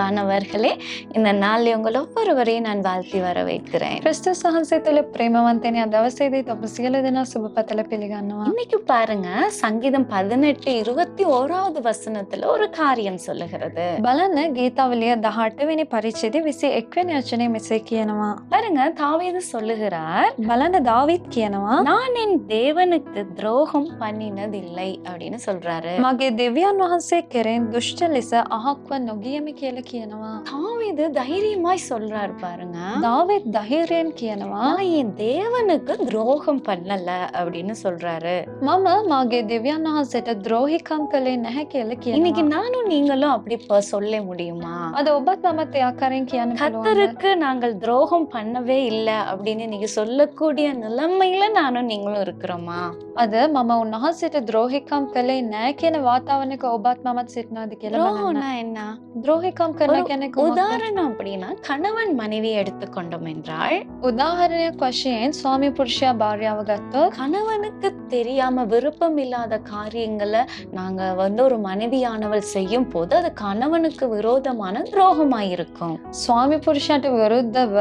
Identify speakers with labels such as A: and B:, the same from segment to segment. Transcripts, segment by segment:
A: அன்பானவர்களே, இந்த நாளில் உங்கள் ஒவ்வொருவரையும் நான் வாழ்த்தி வரவேற்கிறேன்.
B: Kristus වහන්සේ තුළ ප්‍රේමවන්තයනි අද දවසේදීත් ඔබ සියලු දෙනා සුබපතල පිළිගන්නවා.
A: இன்னைக்கு பாருங்க, சங்கீதம் 18:21 வசனத்துல ஒரு காரியம் சொல்லுகிறது.
B: බලන්න ගීතාවලිය 18 වෙනි පරිච්ඡේදයේ 21 වෙනි වචනේ මෙසේ කියනවා.
A: பாருங்க, தாவீது சொல்லுகிறார்,
B: බලන්න දාවිත් කියනවා
A: நான் என் தேவனுக்கு துரோகம் பண்ணினதில்லை அப்படின்னு சொல்றாரு.
B: මගේ දෙවියන් වහන්සේ කෙරෙන් දුෂ්ට ලෙස අහක්ව නොගියමි කියලා කියනවා.
A: தாவீது தைரியமாய் சொல்றாரு பாருங்க,
B: දාවිත් ධෛර්යයෙන් කියනවා
A: நான் என் தேவனுக்கு துரோகம் பண்ணல அப்படின்னு சொல்றாரு.
B: මම මගේ දෙවියන් වහන්සේට ද්‍රෝහිකම් කළේ නැහැ කියලා
A: இன்னைக்கு
B: කියනවා.
A: நானும் நீங்களும் அப்படி சொல்ல முடியுமா?
B: අද ඔබත් මමත් ඒ ආකාරයෙන් කියන්න පුළුවන්.
A: கர்த்தருக்கு நாங்கள் துரோகம் பண்ணவே இல்லை அப்படின்னு நீங்க சொல்லக்கூடிய நிலைமையில நானும் நீங்களும் இருக்கிறோமா?
B: අද මම උන්වහන්සේට ද්‍රෝහිකම් කළේ නැහැ කියන වාතාවරණයක ඔබත් මමත් සිටිනවාද කියලා බලන්න.
A: துரோகம்னா என்ன?
B: ද්‍රෝහිකම් කරන
A: ஒரு
B: කියන්නේ කොහොමද?
A: உதாரணம் அப்படின்னா, கணவன் மனைவியை எடுத்துக்கொண்டோம் என்றால்,
B: උදාහරණයක් වශයෙන් ස්වාමී පුරුෂයා භාර්යාව ගත්තොත්
A: கணவனுக்கு தெரியாம விருப்பம் இல்லாத காரியங்களை நாங்க ஒரு மனைவியானவள் செய்யும் போது அது கணவனுக்கு விரோதமான துரோகமாயிருக்கும்.
B: ස්වාමී පුරුෂයාට විරුද්ධව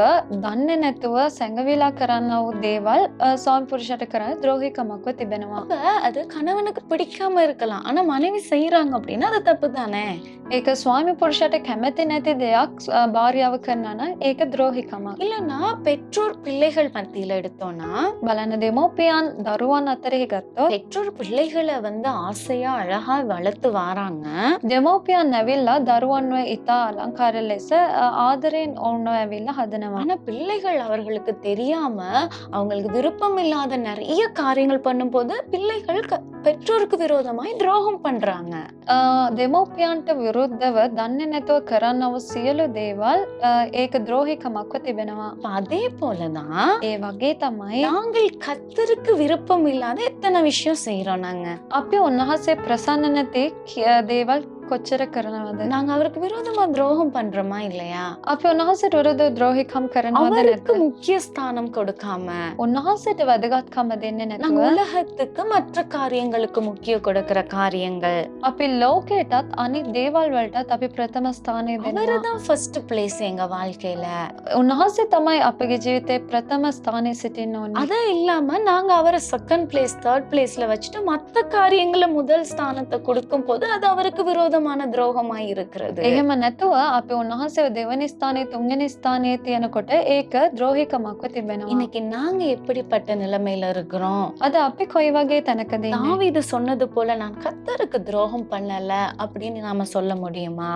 B: දන්නේ නැතුව සැඟවිලා කරන්න වූ දේවල් ස්වාමී පුරුෂයාට කරන ද්‍රෝහිකමක්ව තිබෙනවා.
A: அப்ப அது கணவனுக்கு பிடிக்காம இருக்கலாம், ஆனா மனைவி செய்யறாங்க அப்படின்னா அது தப்பு தானே.
B: ඒක ස්වාමී පුරුෂයාට කැමති නැති දෙයක් භාර්යාව කරනවා නම් ඒක ද්‍රෝහිකමක්.
A: இல்லைன்னா பெற்றோர் பிள்ளைகள் மத்தியில எடுத்தோம்னா,
B: බලන්න දෙමෝපියන් දරුවන් අතරෙහි ගත්තොත්
A: பெற்றோர் பிள்ளைகளை ஆசையா அழகா வளர்த்து வாராங்க.
B: දෙමෝපියන් ඇවිල්ලා දරුවන්ව ඉතා අලංකාර ලෙස ආදරයෙන් ඔවුන්ව ඇවිල්ලා හදනවා.
A: ஆனா பிள்ளைகள் அவர்களுக்கு தெரியாம அவங்களுக்கு விருப்பம் இல்லாத நிறைய காரியங்கள் பண்ணும்போது பிள்ளைகள் பெற்றோருக்கு விரோதமாய் துரோகம் பண்றாங்க.
B: දෙමෝපියන්ට විරුද්ධව දන්නේ නැතුව කරන්න වූ සියලු දේවල් ඒක ද්‍රෝහිකමක්ව තිබෙනවා.
A: அப்ப அதே போலதான்
B: ඒ වගේ තමයි
A: நாங்கள் கர்த்தருக்கு விருப்பம் இல்லாத எத்தனை விஷயம் செய்யறோம்.
B: අපි උන්වහන්සේ ප්‍රසන්න නැති දේවල් කොච්චර කරනවද?
A: நாங்க அவருக்கு விரோதமா துரோகம் பண்றோமா இல்லையா?
B: අපි උන්වහන්සේට විරුද්ධව ද්‍රෝහිකම් කරනවද
A: அவருக்கு
B: නැද්ද?
A: முக்கிய ஸ்தானம் கொடுக்காம
B: උන්වහන්සේට වැදගත්කම දෙන්නේ
A: நாங்க
B: නැතුව
A: உலகத்துக்கு மற்ற காரியங்களுக்கு முக்கிய கொடுக்கிற காரியங்கள்,
B: අපි ලෝකයටත් අනිත් දේවල් වලටත් අපි ප්‍රථම ස්ථානය දෙනවා.
A: அவருதான் ஃபர்ஸ்ட் பிளேஸ் எங்க வாழ்க்கையில.
B: උන්වහන්සේ තමයි අපගේ ජීවිතේ ප්‍රථම ස්ථානයේ සිටින්න ඕනේ.
A: அது இல்லாம நாங்க அவரை செகண்ட் பிளேஸ் தேர்ட் பிளேஸ்ல வச்சுட்டு மத்த காரியங்களை முதல் ஸ்தானத்தை கொடுக்கும் போது அது அவருக்கு விரோதமான துரோகமாய் இருக்கிறது.
B: එහෙම නැතුව අපි උන්වහන්සේව දෙවනි ස්ථානයේ තුන්වෙනි ස්ථානයේ තියනකොට ඒක ද්‍රෝහිකමක්ව තිබෙනවා.
A: இன்னைக்கு நாங்க எப்படிப்பட்ட நிலைமையில இருக்கிறோம்?
B: අද අපි කොයි වගේ තැනකද ඉන්නේ?
A: தாவீது சொன்னது போல நான் கர்த்தருக்கு துரோகம் பண்ணல அப்படின்னு நாம சொல்ல முடியுமா?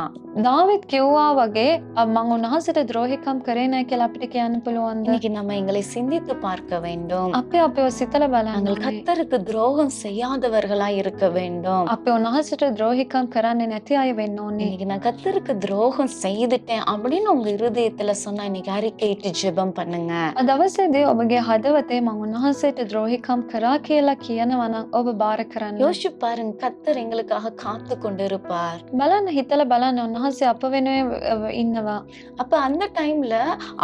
B: දාවිත් කිව්වා වගේ මම උන්වහන්සේට ද්‍රෝහිකම් කරේ නැහැ කියලා අපිට කියන්න පුළුවන්ද?
A: இன்னைக்கு நம்ம எங்களை சிந்தித்து பார்க்க வேண்டும்.
B: අපි අපිව සිතලා බලන්න
A: நாங்கள்
B: ඕනේ.
A: கர்த்தருக்கு துரோகம் செய்யாதவர்களாய் இருக்க வேண்டும்.
B: අපි උන්වහන්සේට ද්‍රෝහිකම් කරන්නේ නැති අය වෙන්න ඕනේ.
A: இன்னைக்கு நான் கர்த்தருக்கு துரோகம் செய்துட்டேன் அப்படின்னு உங்க இருதயத்துல சொன்னா இன்னைக்கு அறிக்கையிட்டு ஜெபம் பண்ணுங்க.
B: අද දවසේදී ඔබගේ හදවතේ මම උන්වහන්සේට ද්‍රෝහිකම් කරා කියලා කියනවා නම් ඔබ බාර කරන්න.
A: யோசிச்சு பாருங்க, கர்த்தர் எங்களுக்காக காத்து கொண்டு இருப்பார்.
B: බලන්න හිතලා බලන්න උන්වහන්සේ අප වෙනුවෙන් ඉන්නවා.
A: அப்ப அந்த டைம்ல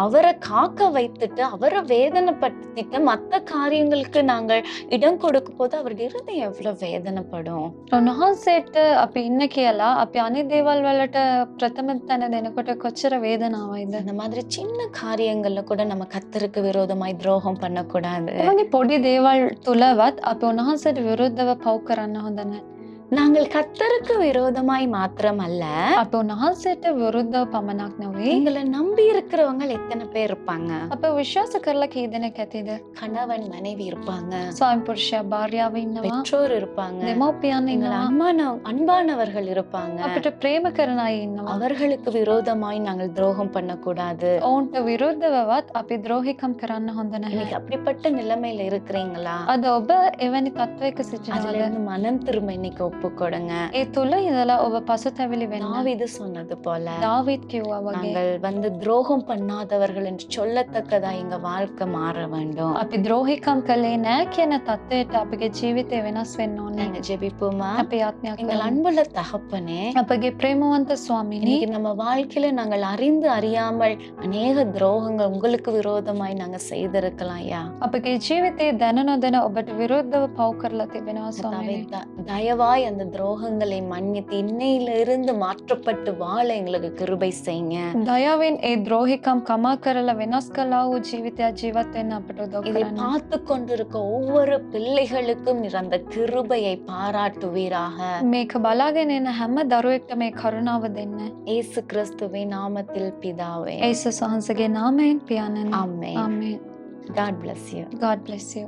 A: அவரை காக்க வைத்துட்டு அவரை வேதனைப்படுத்திட்டு மத்த காரியங்களுக்கு நாங்கள் இடம் கொடுக்கும் போது அவருடைய இருதயம் எவ்வளவு வேதனைப்படும்.
B: උන්වහන්සේට අපි ඉන්න කියලා අපි අනිත් දේවල් වලට ප්‍රථම තැන දෙනකොට කොච්චර වේදනාවයිද?
A: அந்த மாதிரி சின்ன காரியங்கள்ல கூட நம்ம கர்த்தருக்கு விரோதமாய் துரோகம் பண்ணக்கூடாது.
B: එවැනි පොඩි දේවල් තුලවත් අපි උන්වහන්සේට විරුද්ධව පව් කරන්න හොඳ නැහැ.
A: நாங்கள் கர்த்தருக்கு விரோதமாய் மாத்திரம் அல்ல,
B: අපි උන්වහන්සේට විරුද්ධව පමණක් නෙවෙයි
A: எங்களை நம்பி இருக்கிறவங்க எத்தனை பேர் இருப்பாங்க?
B: අපි විශ්වාස කරලා කී දෙනෙක් ඇතිද?
A: கணவன் மனைவி இருப்பாங்க,
B: ස්වාමි පුරුෂයා භාර්යාව ඉන්නවා,
A: பெற்றோர் இருப்பாங்க,
B: දෙමෝපියන්
A: எங்கள்
B: ඉන්නවා,
A: அன்பானவர்கள் இருப்பாங்க.
B: අපිට ප්‍රේම කරන අය ඉන්නවා.
A: அவர்களுக்கு விரோதமாய் நாங்கள் துரோகம் பண்ணக்கூடாது.
B: ඔවුන්ට විරුද්ධවවත් අපි ද්‍රෝහිකම් කරන්න හොඳ නැහැ.
A: இன்னைக்கு அப்படிப்பட்ட நிலைமையில இருக்கிறீங்களா?
B: අද ඔබ එවැනි තත්වයක
A: அதுல
B: සිටිනවද?
A: இருந்து மனம் திரும்ப இன்னைக்கு ஒப்பு கொடுங்க.
B: ඒ තුල ඉඳලා ඔබ පසුතැවිලි වෙන්න.
A: தாவீது சொன்னது போல
B: දාවිත් කිව්වා වගේ
A: நாங்கள் துரோகம் பண்ணாதவர்கள் என்று சொல்லத்தக்கதா எங்க வாழ்க்கை மாற வேண்டும்.
B: අපි ද්‍රෝහිකම් කළේ නැහැ කියන තත්වයට අපගේ ජීවිතය වෙනස් වෙන්න ඕනේ.
A: நாங்க ஜெபிப்போமா?
B: අපි ආත්මයක්
A: எங்கள்
B: කරමු.
A: அன்புள்ள தகப்பனே,
B: අපගේ ප්‍රේමවන්ත ස්වාමීනි,
A: இன்னைக்கு நம்ம வாழ்க்கையில நாங்கள் அறிந்து அறியாமல் அநேக துரோகங்கள் உங்களுக்கு விரோதமாய் நாங்க செய்திருக்கலாம். ஐயா,
B: අපගේ ජීවිතයේ දැන නොදැන ඔබට විරුද්ධව පව් කරලා තිබෙනවා ස්වාමීනි.
A: தயவாய் அந்த துரோகங்களை மன்னித்து இன்னையிலிருந்து மாற்றப்பட்டு வாழ எங்களுக்கு கிருபை செய்யுங்க.
B: දයාවෙන් ඒ ද්‍රෝහිකම් කමා කරලා වෙනස් කළා වූ ජීවිතයක් ජීවත් වෙන්න අපට උදව්
A: இதை
B: කරන්න.
A: பார்த்து கொண்டிருக்க ஒவ்வொரு பிள்ளைகளுக்கும் நீர் அந்த கிருபையை பாராட்டுவீராக.
B: මේක බලාගෙන එන හැම දරුවෙක්ට මේ කරුණාව දෙන්න.
A: இயேசு கிறிஸ்துவின் நாமத்தில் பிதாவே.
B: ඒසුස් වහන්සේගේ නාමයෙන් පියාණන්.
A: ஆமென்.
B: ආමේන්.
A: God bless you.
B: God bless you.